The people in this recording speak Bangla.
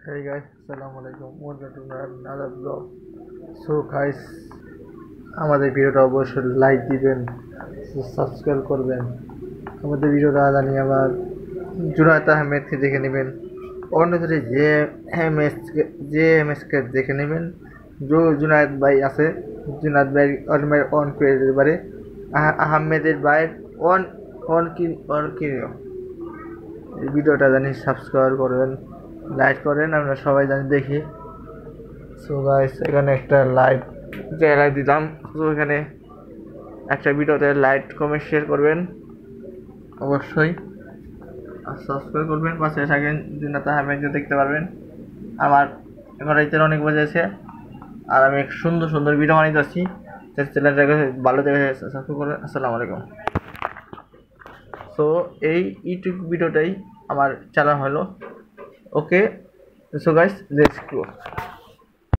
Hey guys, Assalamualaikum. Welcome to another vlog. So guys, আমাদের ভিডিওটা অবশ্যই লাইক দিবেন, সাবস্ক্রাইব করবেন। আমাদের ভিডিওটা জানি আবার জুনায়েদ আহমেদকে দেখে নেবেন, অন্যদের যে এম এসকে দেখে নেবেন। জুনায়েদ ভাই আছে, জুনায়েদ ভাই অন করে দিতে পারে। আহমেদের ভাইয়ের অন অন কি অন কি এই ভিডিওটা জানি সাবস্ক্রাইব করবেন, লাইক করেন, আমরা সবাই জানি দেখি। সো গাইস, এখানে একটা লাইট জ্বালাই দিলাম। সো এখানে একটা ভিডিওতে লাইক কমেন্ট শেয়ার করবেন অবশ্যই, আর সাবস্ক্রাইব করবেন। পাশে থাকেন জিনাত আহমেদকে দেখতে পারবেন। আমার এখন রাইতের অনেক বাজেছে, আর আমি সুন্দর সুন্দর ভিডিও বানিয়ে যাচ্ছি। চ্যানেলটাকে ভালো দেখে সাবস্ক্রাইব করবেন। আসসালামু আলাইকুম। সো এই ইউটিউব ভিডিওটাই আমার চালা হলো। ওকে, সো গাইস, লেটস গো।